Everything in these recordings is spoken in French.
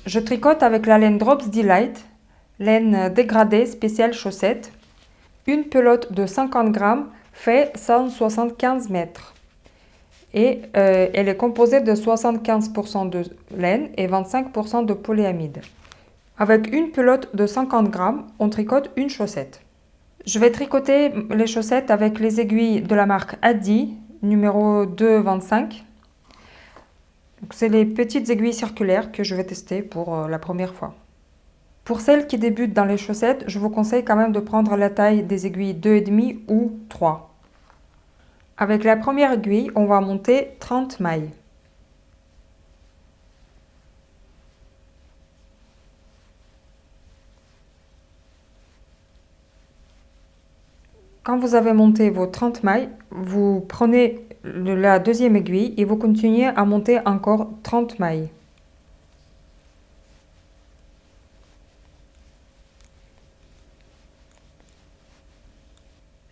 Je tricote avec la laine Drops Delight, laine dégradée spéciale chaussette. Une pelote de 50 grammes fait 175 mètres. Et elle est composée de 75% de laine et 25% de polyamide. Avec une pelote de 50 grammes, on tricote une chaussette. Je vais tricoter les chaussettes avec les aiguilles de la marque Addi, numéro 225. C'est les petites aiguilles circulaires que je vais tester pour la première fois. Pour celles qui débutent dans les chaussettes, je vous conseille quand même de prendre la taille des aiguilles 2,5 ou 3. Avec la première aiguille, on va monter 30 mailles. Quand vous avez monté vos 30 mailles, vous prenez la deuxième aiguille et vous continuez à monter encore 30 mailles.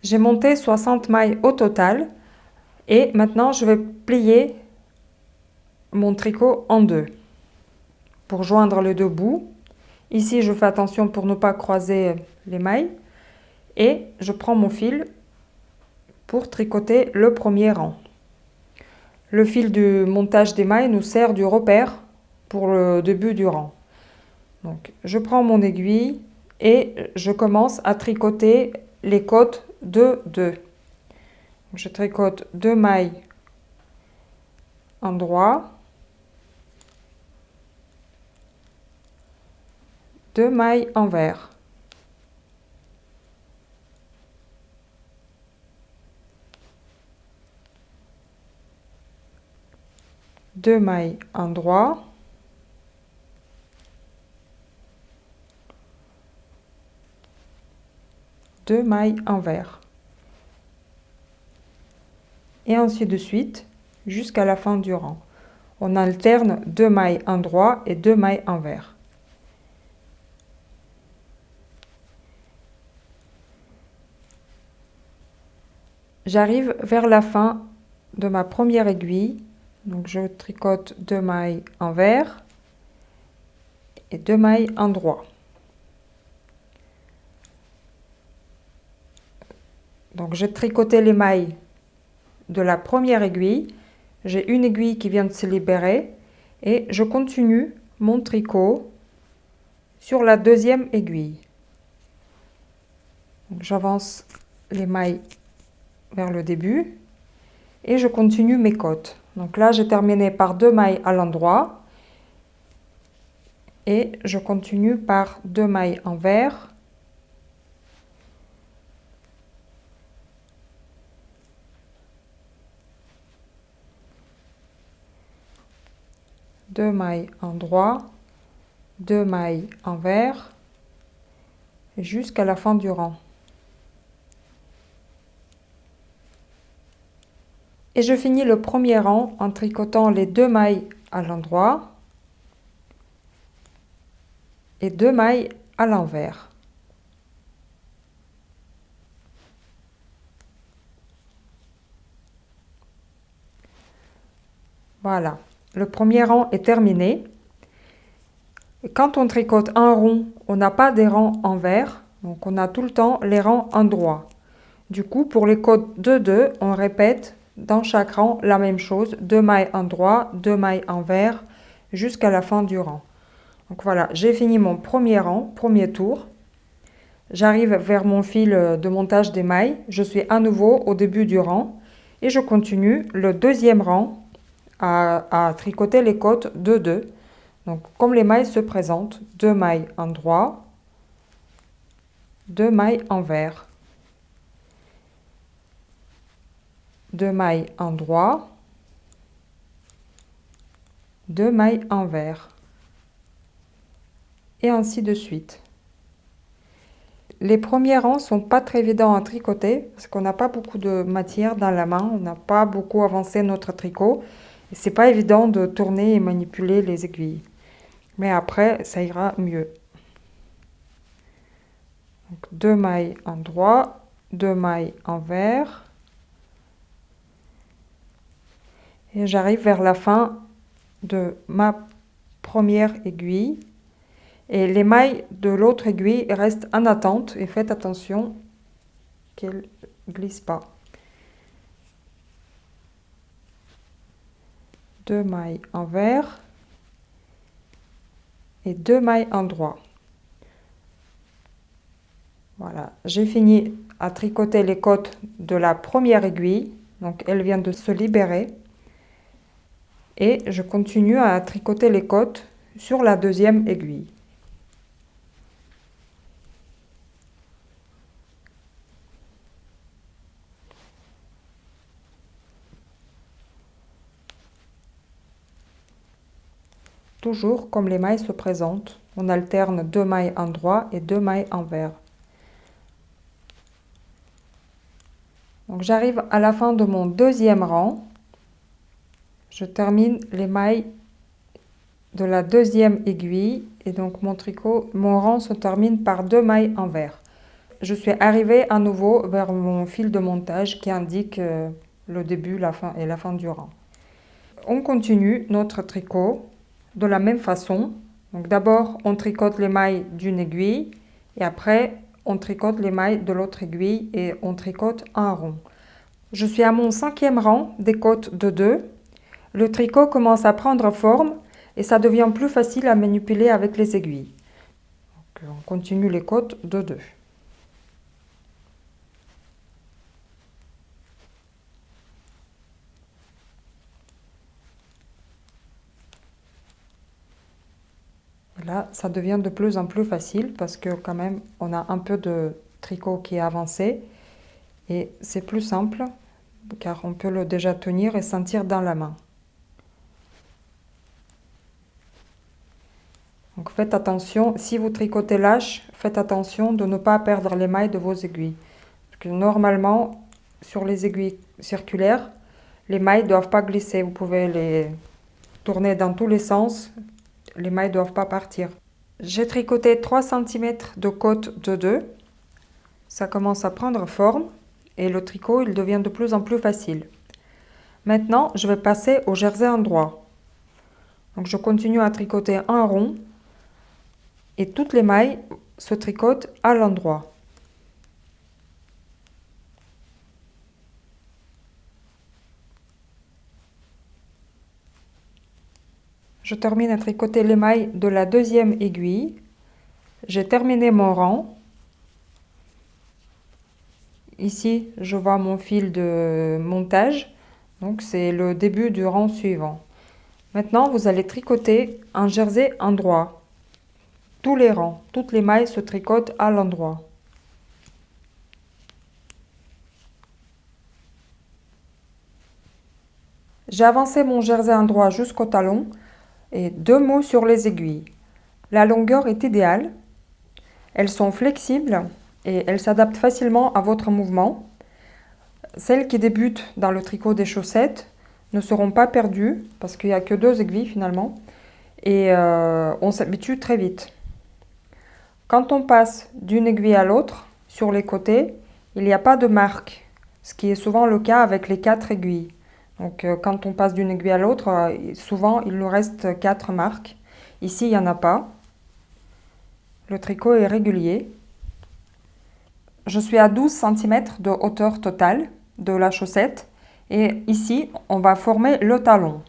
J'ai monté 60 mailles au total et maintenant je vais plier mon tricot en deux pour joindre les deux bouts. Ici, je fais attention pour ne pas croiser les mailles et je prends mon fil pour tricoter le premier rang. Le fil du montage des mailles nous sert du repère pour le début du rang. Donc, je prends mon aiguille et je commence à tricoter les côtes de 2. Je tricote 2 mailles endroit, 2 mailles envers. Deux mailles endroit, deux mailles envers. Et ainsi de suite jusqu'à la fin du rang. On alterne 2 mailles endroit et 2 mailles envers. J'arrive vers la fin de ma première aiguille, donc je tricote 2 mailles envers et 2 mailles endroit. Donc j'ai tricoté les mailles de la première aiguille, j'ai une aiguille qui vient de se libérer et je continue mon tricot sur la deuxième aiguille. J'avance les mailles vers le début et je continue mes côtes. Donc là, j'ai terminé par 2 mailles à l'endroit et je continue par 2 mailles envers, deux mailles endroit, 2 mailles envers jusqu'à la fin du rang. Et je finis le premier rang en tricotant les 2 mailles à l'endroit et 2 mailles à l'envers. Voilà, le premier rang est terminé. Et quand on tricote un rond, on n'a pas des rangs envers, donc on a tout le temps les rangs endroits. Du coup, pour les côtes de 2, on répète dans chaque rang la même chose, 2 mailles endroit, 2 mailles envers, jusqu'à la fin du rang. Donc voilà, j'ai fini mon premier rang, premier tour. J'arrive vers mon fil de montage des mailles, je suis à nouveau au début du rang et je continue le deuxième rang à tricoter les côtes de 2. Donc comme les mailles se présentent, 2 mailles endroit, 2 mailles envers, 2 mailles endroit, 2 mailles envers, et ainsi de suite. Les premiers rangs sont pas très évidents à tricoter parce qu'on n'a pas beaucoup de matière dans la main, on n'a pas beaucoup avancé notre tricot. Et c'est pas évident de tourner et manipuler les aiguilles. Mais après, ça ira mieux. Donc, 2 mailles endroit, 2 mailles envers. Et j'arrive vers la fin de ma première aiguille. Et les mailles de l'autre aiguille restent en attente et faites attention qu'elles ne glissent pas. 2 mailles envers et 2 mailles endroit. Voilà, j'ai fini à tricoter les côtes de la première aiguille, donc elle vient de se libérer. Et je continue à tricoter les côtes sur la deuxième aiguille. Toujours comme les mailles se présentent, on alterne 2 mailles endroit et 2 mailles envers. Donc j'arrive à la fin de mon deuxième rang. Je termine les mailles de la deuxième aiguille et donc mon rang se termine par 2 mailles envers. Je suis arrivée à nouveau vers mon fil de montage qui indique le début, la fin et la fin du rang. On continue notre tricot de la même façon. Donc d'abord on tricote les mailles d'une aiguille et après on tricote les mailles de l'autre aiguille et on tricote un rond. Je suis à mon 5e rang des côtes de 2. Le tricot commence à prendre forme et ça devient plus facile à manipuler avec les aiguilles. Donc, on continue les côtes de 2. Là, ça devient de plus en plus facile parce que quand même, on a un peu de tricot qui est avancé et c'est plus simple car on peut le déjà tenir et sentir dans la main. Donc faites attention, si vous tricotez lâche, faites attention de ne pas perdre les mailles de vos aiguilles. Parce que normalement, sur les aiguilles circulaires, les mailles ne doivent pas glisser. Vous pouvez les tourner dans tous les sens. Les mailles ne doivent pas partir. J'ai tricoté 3 cm de côte de 2. Ça commence à prendre forme et le tricot il devient de plus en plus facile. Maintenant, je vais passer au jersey endroit. Donc je continue à tricoter un rond et toutes les mailles se tricotent à l'endroit. Je termine à tricoter les mailles de la deuxième aiguille. J'ai terminé mon rang. Ici, je vois mon fil de montage. Donc, c'est le début du rang suivant. Maintenant, vous allez tricoter un jersey endroit. Tous les rangs, toutes les mailles se tricotent à l'endroit. J'ai avancé mon jersey endroit jusqu'au talon. Et 2 mots sur les aiguilles. La longueur est idéale. Elles sont flexibles et elles s'adaptent facilement à votre mouvement. Celles qui débutent dans le tricot des chaussettes ne seront pas perdues parce qu'il n'y a que 2 aiguilles finalement. Et on s'habitue très vite. Quand on passe d'une aiguille à l'autre, sur les côtés, il n'y a pas de marque, ce qui est souvent le cas avec les 4 aiguilles. Donc quand on passe d'une aiguille à l'autre, souvent il nous reste 4 marques. Ici, il n'y en a pas. Le tricot est régulier. Je suis à 12 cm de hauteur totale de la chaussette. Et ici, on va former le talon.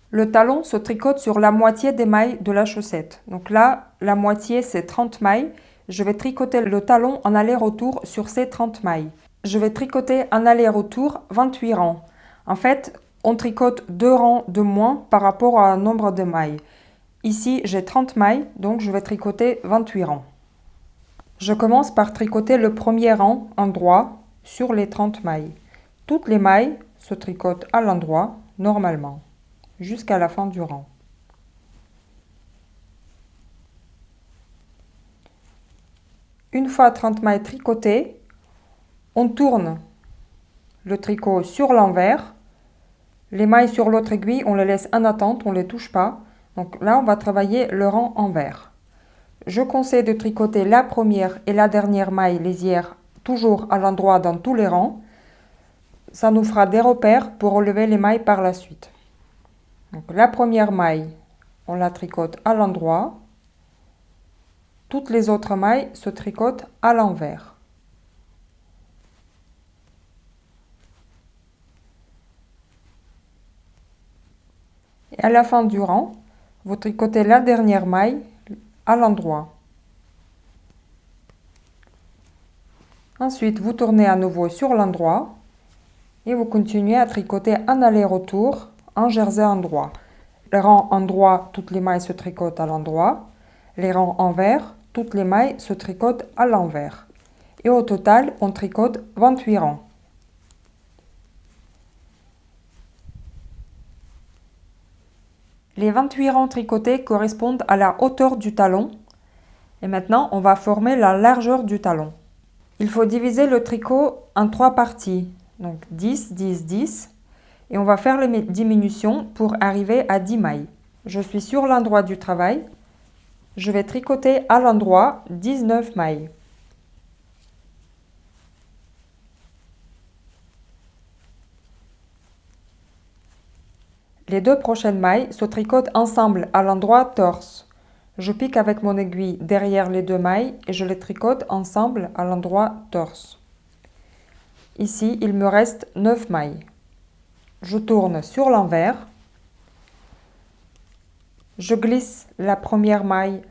Le talon se tricote sur la moitié des mailles de la chaussette. Donc là, la moitié, c'est 30 mailles. Je vais tricoter le talon en aller-retour sur ces 30 mailles. Je vais tricoter en aller-retour 28 rangs. En fait, on tricote 2 rangs de moins par rapport au nombre de mailles. Ici, j'ai 30 mailles, donc je vais tricoter 28 rangs. Je commence par tricoter le premier rang endroit sur les 30 mailles. Toutes les mailles se tricotent à l'endroit, normalement, jusqu'à la fin du rang. Une fois 30 mailles tricotées, on tourne le tricot sur l'envers. Les mailles sur l'autre aiguille, on les laisse en attente, on ne les touche pas. Donc là, on va travailler le rang envers. Je conseille de tricoter la première et la dernière maille lisière toujours à l'endroit dans tous les rangs. Ça nous fera des repères pour relever les mailles par la suite. Donc la première maille, on la tricote à l'endroit. Toutes les autres mailles se tricotent à l'envers. Et à la fin du rang, vous tricotez la dernière maille à l'endroit. Ensuite, vous tournez à nouveau sur l'endroit et vous continuez à tricoter un aller-retour en jersey endroit. Les rangs endroit, toutes les mailles se tricotent à l'endroit. Les rangs envers, toutes les mailles se tricotent à l'envers. Et au total, on tricote 28 rangs. Les 28 rangs tricotés correspondent à la hauteur du talon. Et maintenant, on va former la largeur du talon. Il faut diviser le tricot en 3 parties. Donc 10, 10, 10. Et on va faire les diminutions pour arriver à 10 mailles. Je suis sur l'endroit du travail. Je vais tricoter à l'endroit 19 mailles. Les 2 prochaines mailles se tricotent ensemble à l'endroit torse. Je pique avec mon aiguille derrière les 2 mailles et je les tricote ensemble à l'endroit torse. Ici, il me reste 9 mailles. Je tourne sur l'envers. Je glisse la première maille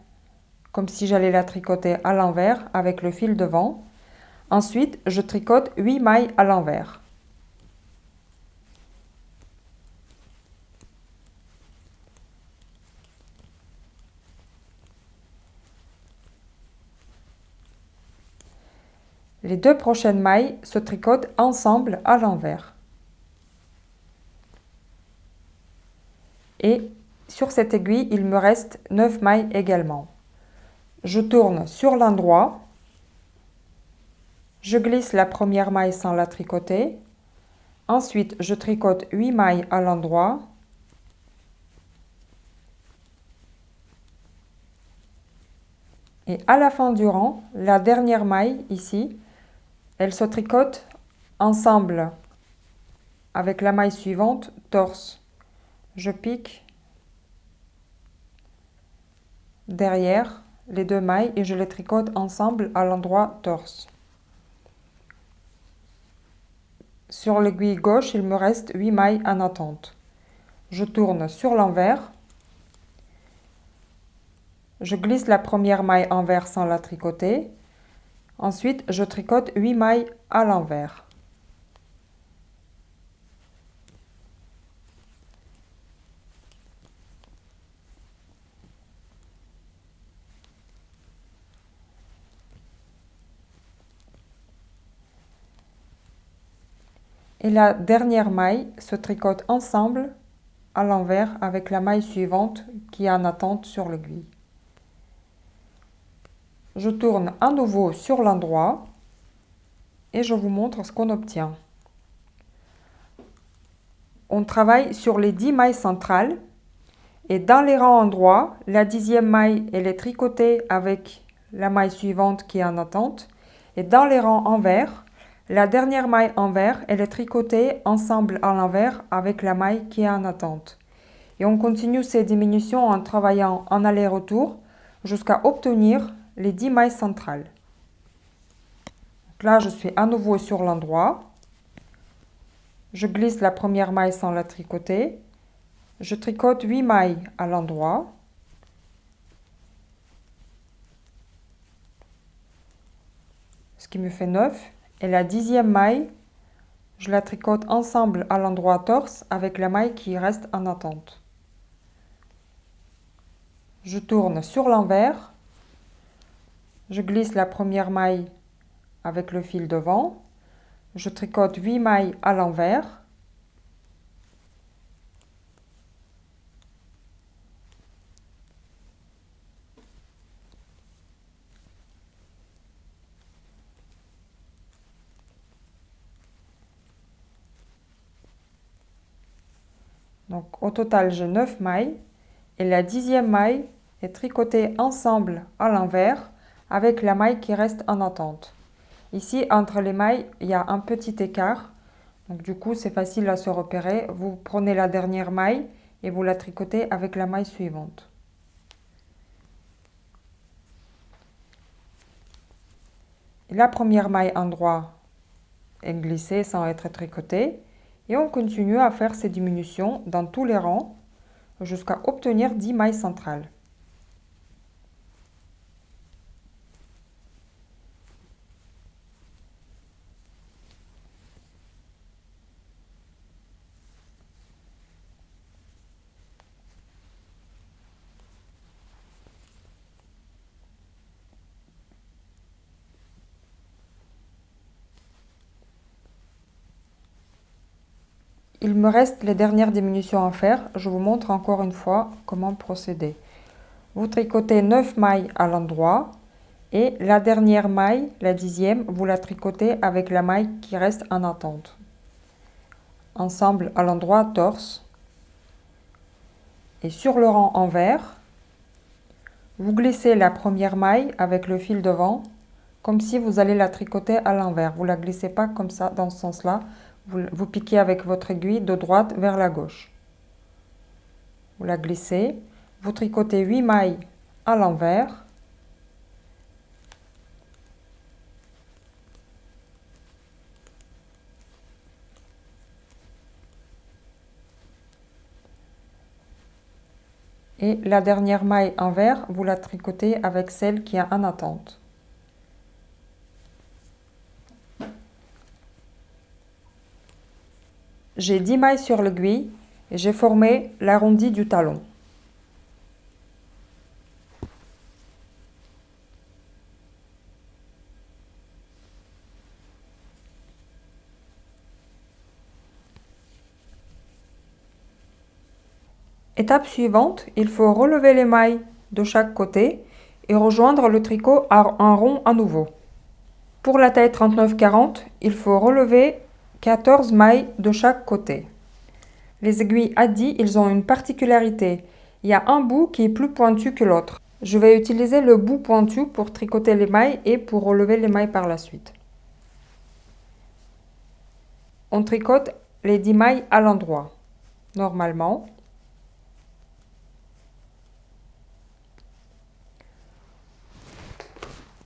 comme si j'allais la tricoter à l'envers avec le fil devant. Ensuite, je tricote 8 mailles à l'envers. Les 2 prochaines mailles se tricotent ensemble à l'envers. Et sur cette aiguille, il me reste 9 mailles également. Je tourne sur l'endroit. Je glisse la première maille sans la tricoter. Ensuite, je tricote 8 mailles à l'endroit. Et à la fin du rang, la dernière maille ici, elle se tricote ensemble avec la maille suivante, torse. Je pique derrière les 2 mailles et je les tricote ensemble à l'endroit torse. Sur l'aiguille gauche, il me reste 8 mailles en attente. Je tourne sur l'envers. Je glisse la première maille envers sans la tricoter. Ensuite, je tricote 8 mailles à l'envers. Et la dernière maille se tricote ensemble à l'envers avec la maille suivante qui est en attente sur l'aiguille. Je tourne à nouveau sur l'endroit et je vous montre ce qu'on obtient. On travaille sur les 10 mailles centrales et dans les rangs endroits, la 10e maille elle est tricotée avec la maille suivante qui est en attente et dans les rangs envers, la dernière maille envers, elle est tricotée ensemble à l'envers avec la maille qui est en attente. Et on continue ces diminutions en travaillant en aller-retour jusqu'à obtenir les 10 mailles centrales. Donc là, je suis à nouveau sur l'endroit. Je glisse la première maille sans la tricoter. Je tricote 8 mailles à l'endroit. Ce qui me fait 9. Et la 10e maille, je la tricote ensemble à l'endroit torse avec la maille qui reste en attente. Je tourne sur l'envers. Je glisse la première maille avec le fil devant. Je tricote 8 mailles à l'envers. Donc au total, j'ai 9 mailles et la 10e maille est tricotée ensemble à l'envers avec la maille qui reste en attente. Ici, entre les mailles, il y a un petit écart. Donc du coup, c'est facile à se repérer. Vous prenez la dernière maille et vous la tricotez avec la maille suivante. La première maille endroit est glissée sans être tricotée. Et on continue à faire ces diminutions dans tous les rangs jusqu'à obtenir 10 mailles centrales. Il me reste les dernières diminutions à faire. Je vous montre encore une fois comment procéder. Vous tricotez 9 mailles à l'endroit et la dernière maille, la 10e, vous la tricotez avec la maille qui reste en attente. Ensemble à l'endroit torse. Et sur le rang envers, vous glissez la première maille avec le fil devant, comme si vous allez la tricoter à l'envers. Vous ne la glissez pas comme ça, dans ce sens-là. Vous piquez avec votre aiguille de droite vers la gauche. Vous la glissez. Vous tricotez 8 mailles à l'envers. Et la dernière maille envers, vous la tricotez avec celle qui est en attente. J'ai 10 mailles sur l'aiguille et j'ai formé l'arrondi du talon. Étape suivante, il faut relever les mailles de chaque côté et rejoindre le tricot en rond à nouveau. Pour la taille 39-40, il faut relever 14 mailles de chaque côté. Les aiguilles Addi, ils ont une particularité. Il y a un bout qui est plus pointu que l'autre. Je vais utiliser le bout pointu pour tricoter les mailles et pour relever les mailles par la suite. On tricote les 10 mailles à l'endroit, normalement.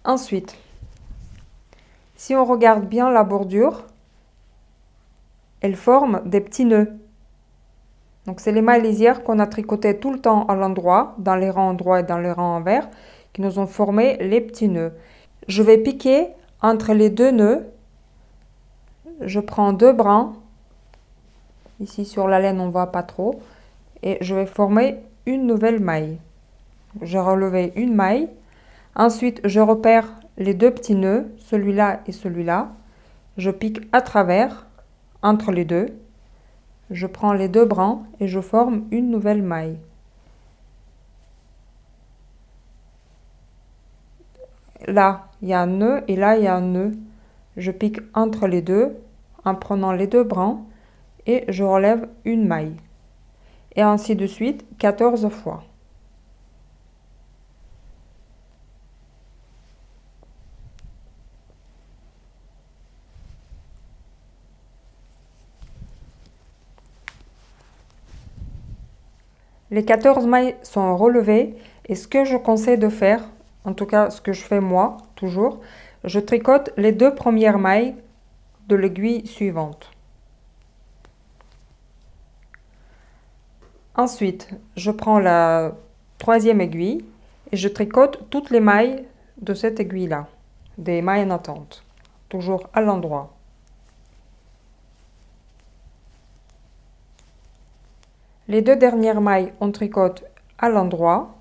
Ensuite, si on regarde bien la bordure, elle forme des petits nœuds. Donc c'est les mailles lisières qu'on a tricotées tout le temps à l'endroit, dans les rangs endroits et dans les rangs envers, qui nous ont formé les petits nœuds. Je vais piquer entre les deux nœuds. Je prends 2 brins. Ici sur la laine on ne voit pas trop. Et je vais former une nouvelle maille. J'ai relevé une maille. Ensuite je repère les 2 petits nœuds, celui-là et celui-là. Je pique à travers, entre les deux. Je prends les 2 brins et je forme une nouvelle maille. Là, il y a un nœud et là, il y a un nœud. Je pique entre les deux en prenant les 2 brins et je relève une maille. Et ainsi de suite, 14 fois. Les 14 mailles sont relevées et ce que je conseille de faire, en tout cas ce que je fais moi, toujours, je tricote les 2 premières mailles de l'aiguille suivante. Ensuite, je prends la 3e aiguille et je tricote toutes les mailles de cette aiguille-là, des mailles en attente, toujours à l'endroit. Les 2 dernières mailles, on tricote à l'endroit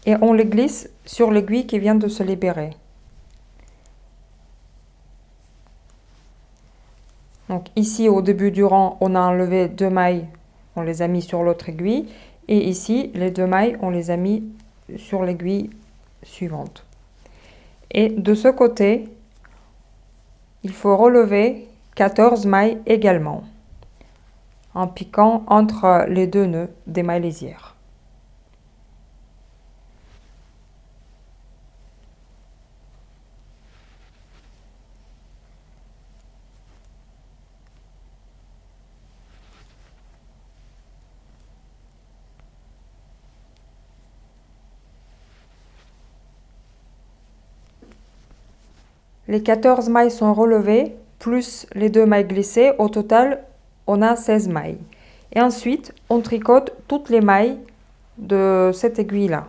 et on les glisse sur l'aiguille qui vient de se libérer. Donc ici, au début du rang, on a enlevé 2 mailles, on les a mis sur l'autre aiguille. Et ici, les 2 mailles, on les a mis sur l'aiguille suivante. Et de ce côté, il faut relever 14 mailles également, en piquant entre les 2 nœuds des mailles lisières. Les 14 mailles sont relevées, plus les 2 mailles glissées. Au total, on a 16 mailles. Et ensuite, on tricote toutes les mailles de cette aiguille-là.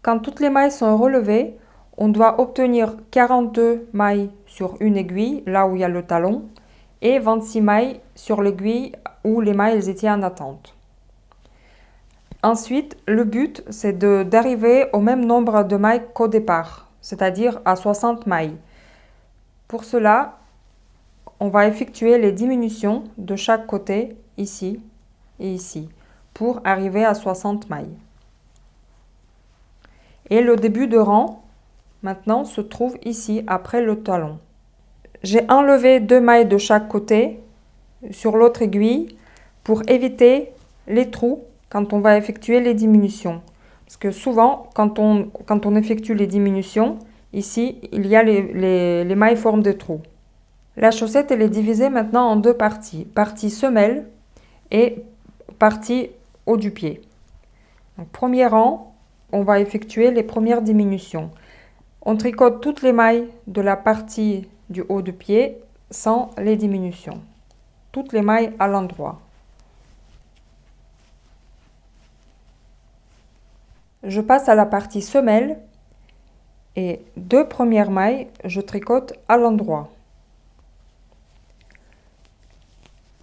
Quand toutes les mailles sont relevées, on doit obtenir 42 mailles sur une aiguille, là où il y a le talon, et 26 mailles sur l'aiguille où les mailles elles étaient en attente. Ensuite, le but, c'est d'arriver au même nombre de mailles qu'au départ, c'est-à-dire à 60 mailles. Pour cela, on va effectuer les diminutions de chaque côté, ici et ici, pour arriver à 60 mailles. Et le début de rang, maintenant, se trouve ici, après le talon. J'ai enlevé 2 mailles de chaque côté sur l'autre aiguille pour éviter les trous quand on va effectuer les diminutions. Parce que souvent, quand on effectue les diminutions, ici, il y a les mailles forment des trous. La chaussette, elle est divisée maintenant en 2 parties. Partie semelle et partie haut du pied. Donc, premier rang, on va effectuer les premières diminutions. On tricote toutes les mailles de la partie du haut du pied sans les diminutions. Toutes les mailles à l'endroit. Je passe à la partie semelle et 2 premières mailles, je tricote à l'endroit.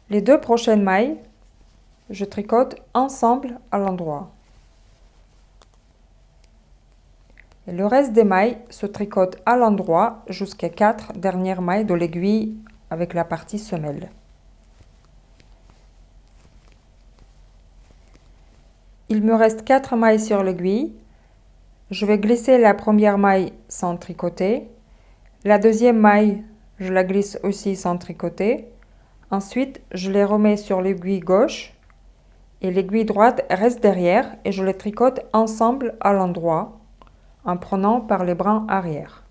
Les 2 prochaines mailles, je tricote ensemble à l'endroit. Et le reste des mailles se tricote à l'endroit jusqu'à 4 dernières mailles de l'aiguille avec la partie semelle. Il me reste 4 mailles sur l'aiguille. Je vais glisser la première maille sans tricoter. La deuxième maille, je la glisse aussi sans tricoter. Ensuite, je les remets sur l'aiguille gauche et l'aiguille droite reste derrière et je les tricote ensemble à l'endroit en prenant par les brins arrière.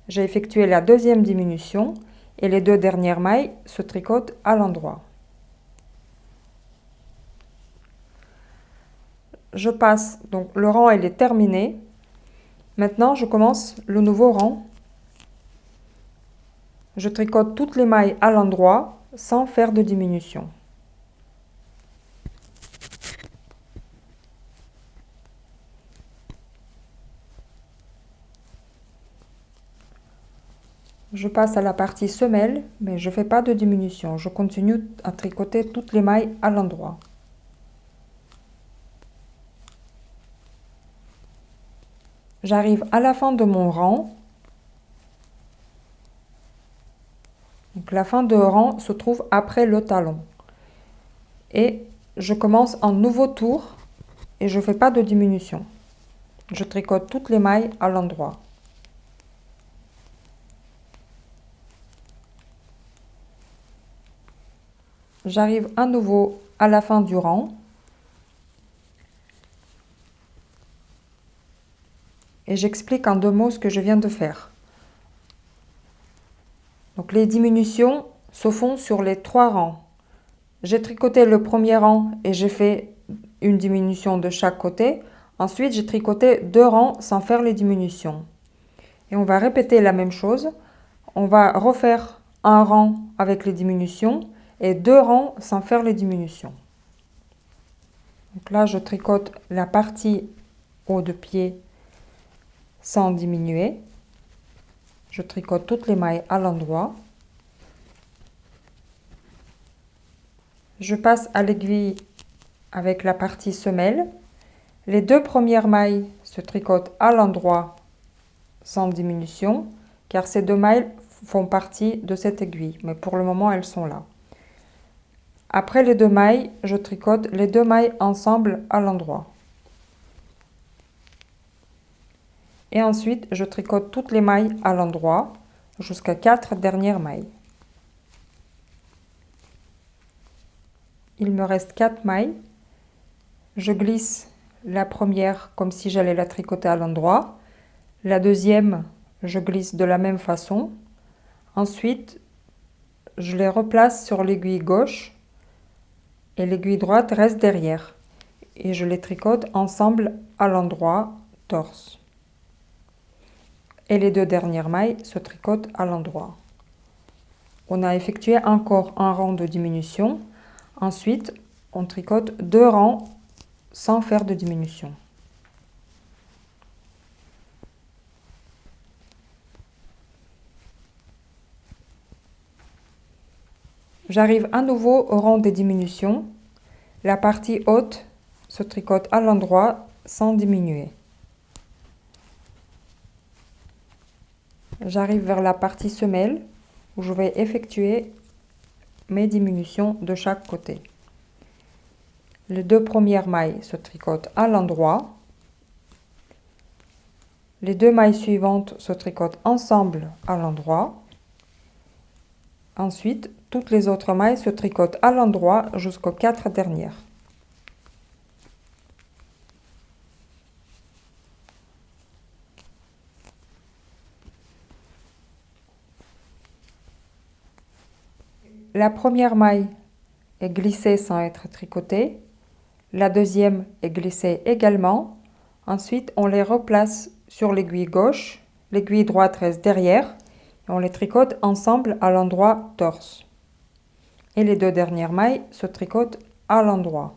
J'ai effectué la deuxième diminution et les 2 dernières mailles se tricotent à l'endroit. Je passe, donc le rang il est terminé. Maintenant, je commence le nouveau rang. Je tricote toutes les mailles à l'endroit sans faire de diminution. Je passe à la partie semelle, mais je ne fais pas de diminution. Je continue à tricoter toutes les mailles à l'endroit. J'arrive à la fin de mon rang. Donc, la fin de rang se trouve après le talon. Et je commence un nouveau tour et je ne fais pas de diminution. Je tricote toutes les mailles à l'endroit. J'arrive à nouveau à la fin du rang. Et j'explique en 2 mots ce que je viens de faire. Donc les diminutions se font sur les 3 rangs. J'ai tricoté le premier rang et j'ai fait une diminution de chaque côté. Ensuite, j'ai tricoté 2 rangs sans faire les diminutions. Et on va répéter la même chose. On va refaire un rang avec les diminutions et 2 rangs sans faire les diminutions. Donc là, je tricote la partie haut de pied sans diminuer. Je tricote toutes les mailles à l'endroit. Je passe à l'aiguille avec la partie semelle. Les 2 premières mailles se tricotent à l'endroit sans diminution, car ces 2 mailles font partie de cette aiguille, mais pour le moment elles sont là. Après les 2 mailles, je tricote les 2 mailles ensemble à l'endroit. Et ensuite, je tricote toutes les mailles à l'endroit jusqu'à 4 dernières mailles. Il me reste 4 mailles. Je glisse la première comme si j'allais la tricoter à l'endroit. La deuxième, je glisse de la même façon. Ensuite, je les replace sur l'aiguille gauche et l'aiguille droite reste derrière. Et je les tricote ensemble à l'endroit torse. Et les deux dernières mailles se tricotent à l'endroit. On a effectué encore un rang de diminution. Ensuite, on tricote 2 rangs sans faire de diminution. J'arrive à nouveau au rang des diminutions. La partie haute se tricote à l'endroit sans diminuer. J'arrive vers la partie semelle où je vais effectuer mes diminutions de chaque côté. Les 2 premières mailles se tricotent à l'endroit. Les 2 mailles suivantes se tricotent ensemble à l'endroit. Ensuite, toutes les autres mailles se tricotent à l'endroit jusqu'aux 4 dernières. La première maille est glissée sans être tricotée. La deuxième est glissée également. Ensuite, on les replace sur l'aiguille gauche. L'aiguille droite reste derrière. Et on les tricote ensemble à l'endroit torse. Et les 2 dernières mailles se tricotent à l'endroit.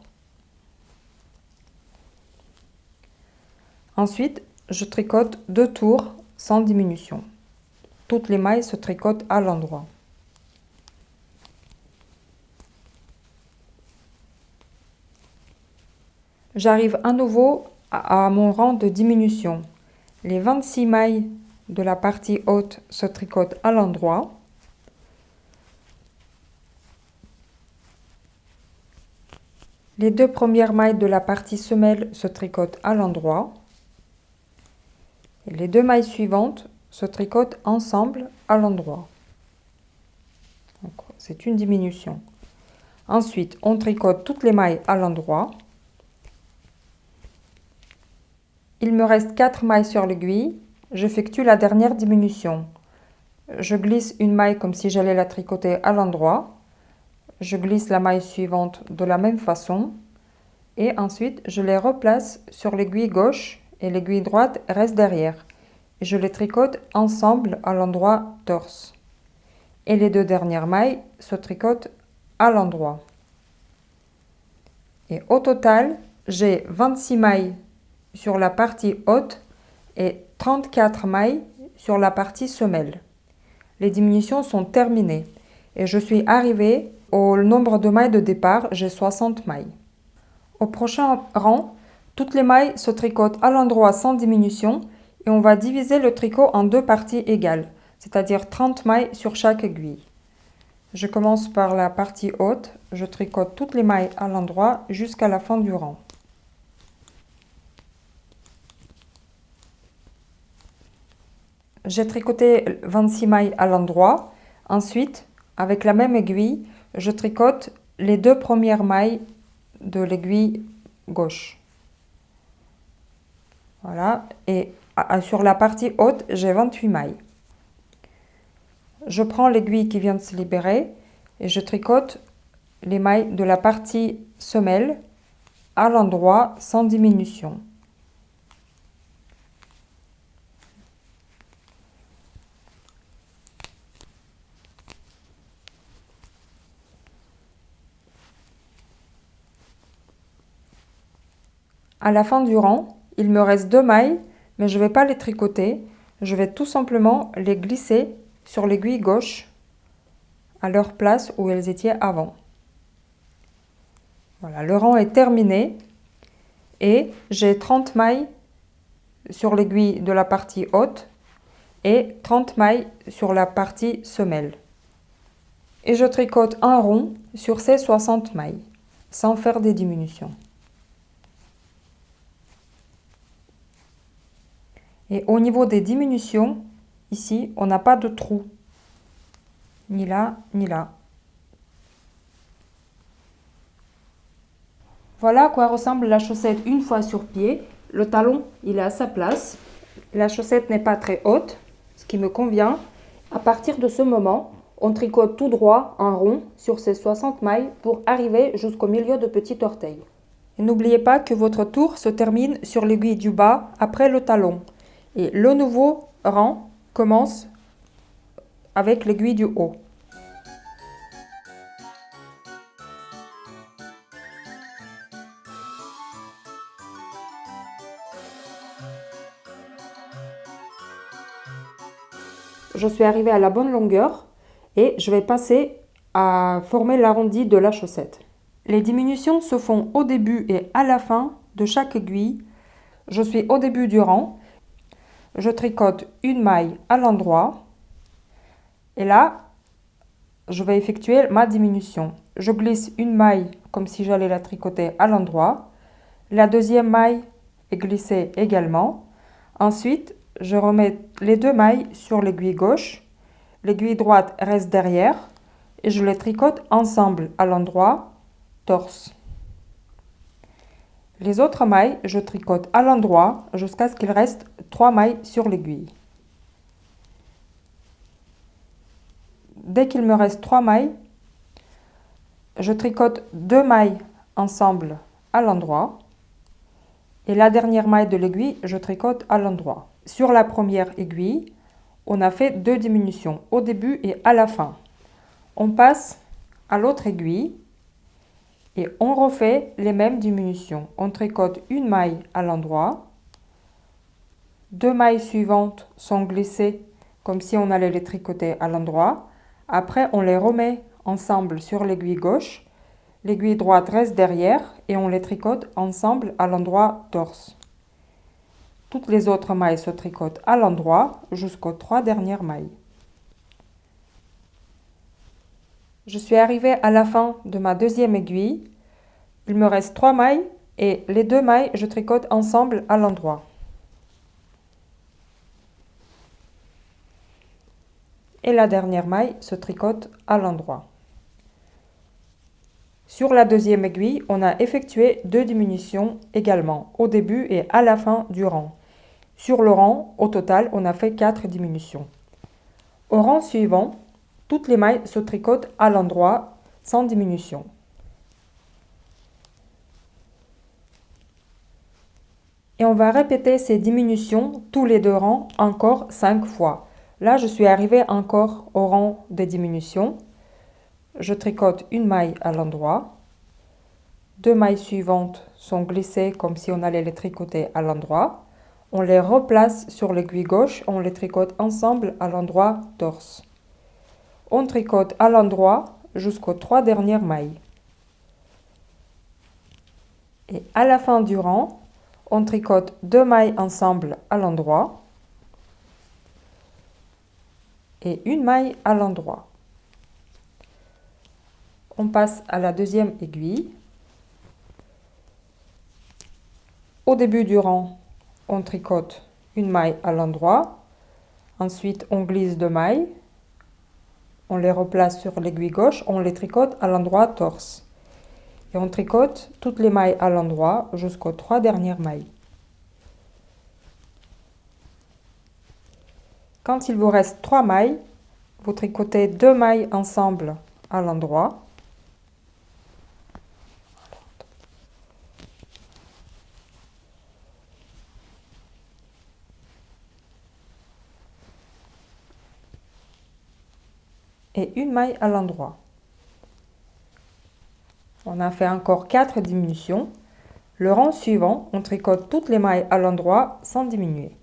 Ensuite, je tricote 2 tours sans diminution. Toutes les mailles se tricotent à l'endroit. J'arrive à nouveau à mon rang de diminution. Les 26 mailles de la partie haute se tricotent à l'endroit. Les 2 premières mailles de la partie semelle se tricotent à l'endroit. Et les 2 mailles suivantes se tricotent ensemble à l'endroit. C'est une diminution. Ensuite, on tricote toutes les mailles à l'endroit. Il me reste 4 mailles sur l'aiguille. J'effectue la dernière diminution. Je glisse une maille comme si j'allais la tricoter à l'endroit. Je glisse la maille suivante de la même façon. Et ensuite, je les replace sur l'aiguille gauche et l'aiguille droite reste derrière. Et je les tricote ensemble à l'endroit torse. Et les 2 dernières mailles se tricotent à l'endroit. Et au total, j'ai 26 mailles sur la partie haute et 34 mailles sur la partie semelle. Les diminutions sont terminées et je suis arrivée au nombre de mailles de départ, j'ai 60 mailles. Au prochain rang, toutes les mailles se tricotent à l'endroit sans diminution et on va diviser le tricot en 2 parties égales, c'est-à-dire 30 mailles sur chaque aiguille. Je commence par la partie haute, je tricote toutes les mailles à l'endroit jusqu'à la fin du rang. J'ai tricoté 26 mailles à l'endroit. Ensuite, avec la même aiguille, je tricote les 2 premières mailles de l'aiguille gauche. Voilà, et sur la partie haute, j'ai 28 mailles. Je prends l'aiguille qui vient de se libérer et je tricote les mailles de la partie semelle à l'endroit sans diminution. À la fin du rang, il me reste 2 mailles, mais je ne vais pas les tricoter. Je vais tout simplement les glisser sur l'aiguille gauche à leur place où elles étaient avant. Voilà, le rang est terminé et j'ai 30 mailles sur l'aiguille de la partie haute et 30 mailles sur la partie semelle. Et je tricote un rond sur ces 60 mailles sans faire des diminutions. Et au niveau des diminutions, ici, on n'a pas de trou, ni là, ni là. Voilà à quoi ressemble la chaussette une fois sur pied. Le talon, il est à sa place. La chaussette n'est pas très haute, ce qui me convient. À partir de ce moment, on tricote tout droit en rond sur ces 60 mailles pour arriver jusqu'au milieu de petit orteil. Et n'oubliez pas que votre tour se termine sur l'aiguille du bas après le talon. Et le nouveau rang commence avec l'aiguille du haut. Je suis arrivée à la bonne longueur et je vais passer à former l'arrondi de la chaussette. Les diminutions se font au début et à la fin de chaque aiguille. Je suis au début du rang. Je tricote une maille à l'endroit et là, je vais effectuer ma diminution. Je glisse une maille comme si j'allais la tricoter à l'endroit. La deuxième maille est glissée également. Ensuite, je remets les deux mailles sur l'aiguille gauche. L'aiguille droite reste derrière et je les tricote ensemble à l'endroit torse. Les autres mailles, je tricote à l'endroit jusqu'à ce qu'il reste 3 mailles sur l'aiguille. Dès qu'il me reste 3 mailles, je tricote 2 mailles ensemble à l'endroit et la dernière maille de l'aiguille, je tricote à l'endroit. Sur la première aiguille, on a fait 2 diminutions au début et à la fin. On passe à l'autre aiguille et on refait les mêmes diminutions. On tricote une maille à l'endroit, 2 mailles suivantes sont glissées comme si on allait les tricoter à l'endroit. Après, on les remet ensemble sur l'aiguille gauche. L'aiguille droite reste derrière et on les tricote ensemble à l'endroit torse. Toutes les autres mailles se tricotent à l'endroit jusqu'aux 3 dernières mailles. Je suis arrivée à la fin de ma deuxième aiguille. Il me reste 3 mailles et les 2 mailles, je tricote ensemble à l'endroit. Et la dernière maille se tricote à l'endroit. Sur la deuxième aiguille, on a effectué 2 diminutions également, au début et à la fin du rang. Sur le rang, au total, on a fait 4 diminutions. Au rang suivant, toutes les mailles se tricotent à l'endroit sans diminution. Et on va répéter ces diminutions tous les 2 rangs encore 5 fois. Là, je suis arrivée encore au rang des diminutions. Je tricote une maille à l'endroit. 2 mailles suivantes sont glissées comme si on allait les tricoter à l'endroit. On les replace sur l'aiguille gauche, on les tricote ensemble à l'endroit torse. On tricote à l'endroit jusqu'aux 3 dernières mailles. Et à la fin du rang, on tricote 2 mailles ensemble à l'endroit et une maille à l'endroit. On passe à la deuxième aiguille. Au début du rang, on tricote une maille à l'endroit. Ensuite, on glisse 2 mailles. On les replace sur l'aiguille gauche, on les tricote à l'endroit torse. Et on tricote toutes les mailles à l'endroit jusqu'aux 3 dernières mailles. Quand il vous reste 3 mailles, vous tricotez 2 mailles ensemble à l'endroit. Et une maille à l'endroit. On a fait encore 4 diminutions. Le rang suivant, on tricote toutes les mailles à l'endroit sans diminuer.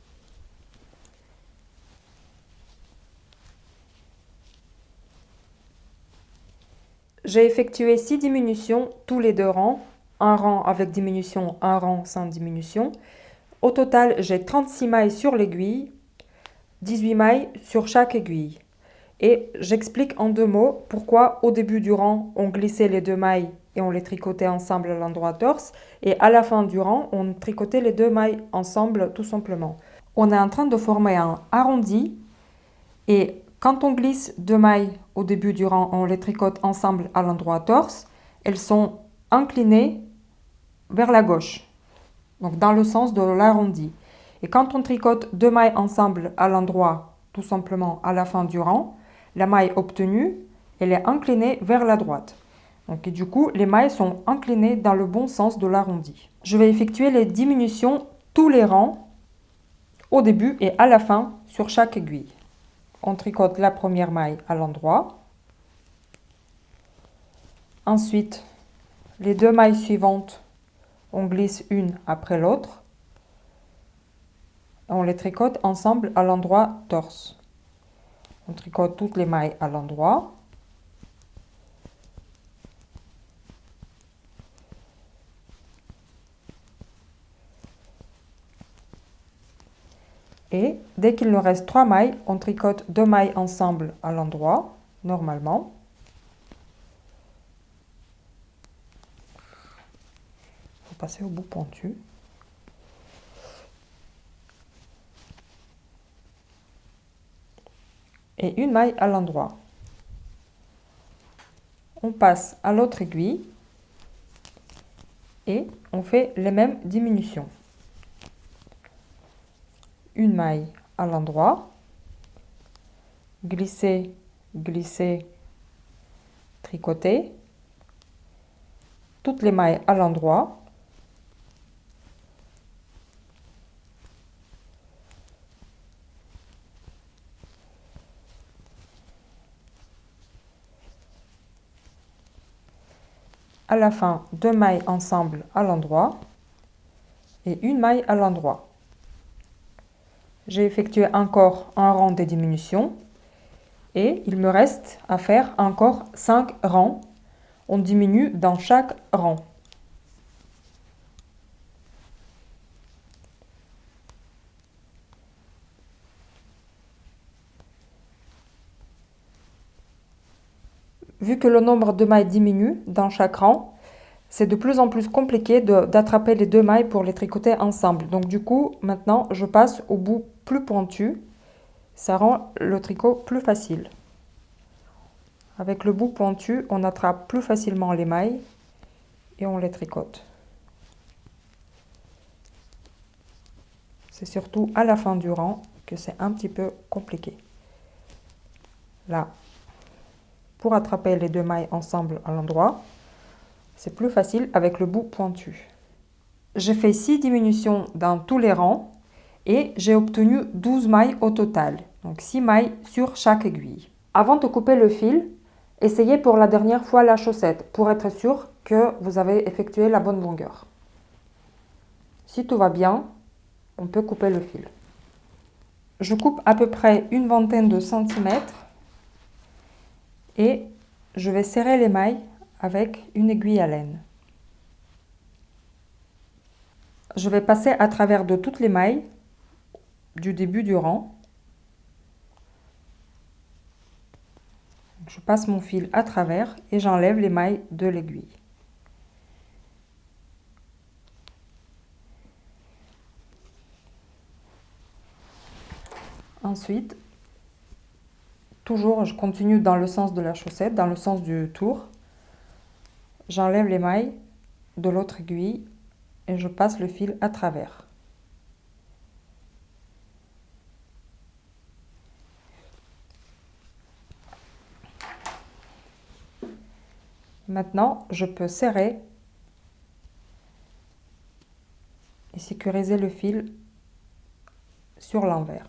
J'ai effectué 6 diminutions tous les 2 rangs, un rang avec diminution, un rang sans diminution. Au total, j'ai 36 mailles sur l'aiguille, 18 mailles sur chaque aiguille. Et j'explique en 2 mots pourquoi au début du rang, on glissait les 2 mailles et on les tricotait ensemble à l'endroit torse. Et à la fin du rang, on tricotait les 2 mailles ensemble tout simplement. On est en train de former un arrondi et quand on glisse 2 mailles au début du rang, on les tricote ensemble à l'endroit torse. Elles sont inclinées vers la gauche, donc dans le sens de l'arrondi. Et quand on tricote deux mailles ensemble à l'endroit, tout simplement à la fin du rang, la maille obtenue, elle est inclinée vers la droite. Donc, et du coup, les mailles sont inclinées dans le bon sens de l'arrondi. Je vais effectuer les diminutions tous les rangs, au début et à la fin, sur chaque aiguille. On tricote la première maille à l'endroit. Ensuite, les deux mailles suivantes, on glisse une après l'autre. On les tricote ensemble à l'endroit torse. On tricote toutes les mailles à l'endroit. Et dès qu'il nous reste 3 mailles, on tricote 2 mailles ensemble à l'endroit, normalement. Il faut passer au bout pointu. Et une maille à l'endroit. On passe à l'autre aiguille et on fait les mêmes diminutions. Une maille à l'endroit, glisser, glisser, tricoter, toutes les mailles à l'endroit, à la fin 2 mailles ensemble à l'endroit et une maille à l'endroit. J'ai effectué encore un rang de diminution et il me reste à faire encore 5 rangs. On diminue dans chaque rang. Vu que le nombre de mailles diminue dans chaque rang, c'est de plus en plus compliqué d'attraper les deux mailles pour les tricoter ensemble. Donc du coup, maintenant, je passe au bout plus pointu. Ça rend le tricot plus facile. Avec le bout pointu, on attrape plus facilement les mailles et on les tricote. C'est surtout à la fin du rang que c'est un petit peu compliqué. Là, pour attraper les deux mailles ensemble à l'endroit, c'est plus facile avec le bout pointu. J'ai fait 6 diminutions dans tous les rangs et j'ai obtenu 12 mailles au total. Donc 6 mailles sur chaque aiguille. Avant de couper le fil, essayez pour la dernière fois la chaussette pour être sûr que vous avez effectué la bonne longueur. Si tout va bien, on peut couper le fil. Je coupe à peu près une vingtaine de centimètres et je vais serrer les mailles avec une aiguille à laine. Je vais passer à travers de toutes les mailles du début du rang. Je passe mon fil à travers et j'enlève les mailles de l'aiguille. Ensuite, toujours je continue dans le sens de la chaussette, dans le sens du tour. J'enlève les mailles de l'autre aiguille et je passe le fil à travers. Maintenant, je peux serrer et sécuriser le fil sur l'envers.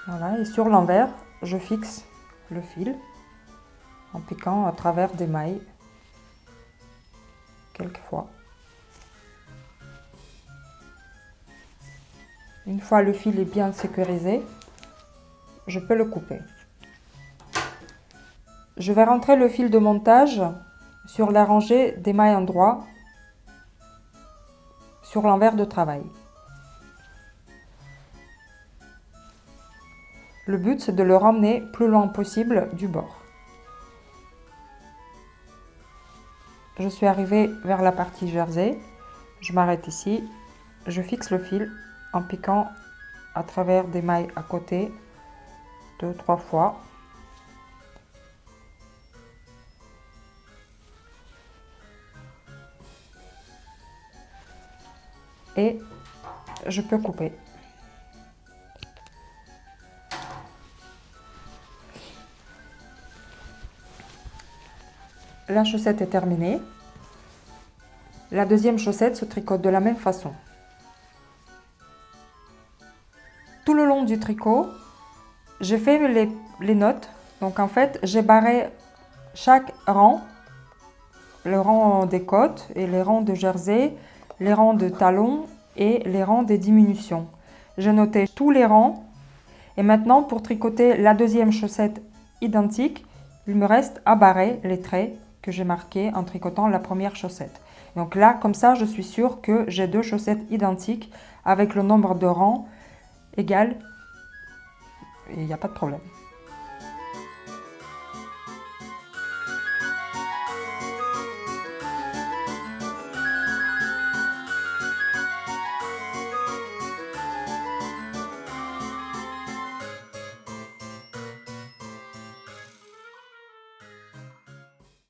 Voilà, et sur l'envers, je fixe le fil en piquant à travers des mailles quelquefois. Une fois le fil est bien sécurisé, je peux le couper. Je vais rentrer le fil de montage sur la rangée des mailles endroit sur l'envers de travail. Le but, c'est de le ramener plus loin possible du bord. Je suis arrivée vers la partie jersey, je m'arrête ici, je fixe le fil en piquant à travers des mailles à côté 2-3 fois. Et je peux couper. La chaussette est terminée. La deuxième chaussette se tricote de la même façon. Tout le long du tricot, j'ai fait les notes. Donc en fait, j'ai barré chaque rang, le rang des côtes et les rangs de jersey, les rangs de talons et les rangs des diminutions. J'ai noté tous les rangs et maintenant pour tricoter la deuxième chaussette identique, il me reste à barrer les traits que j'ai marqués en tricotant la première chaussette. Donc là, comme ça, je suis sûre que j'ai deux chaussettes identiques avec le nombre de rangs égal et il n'y a pas de problème.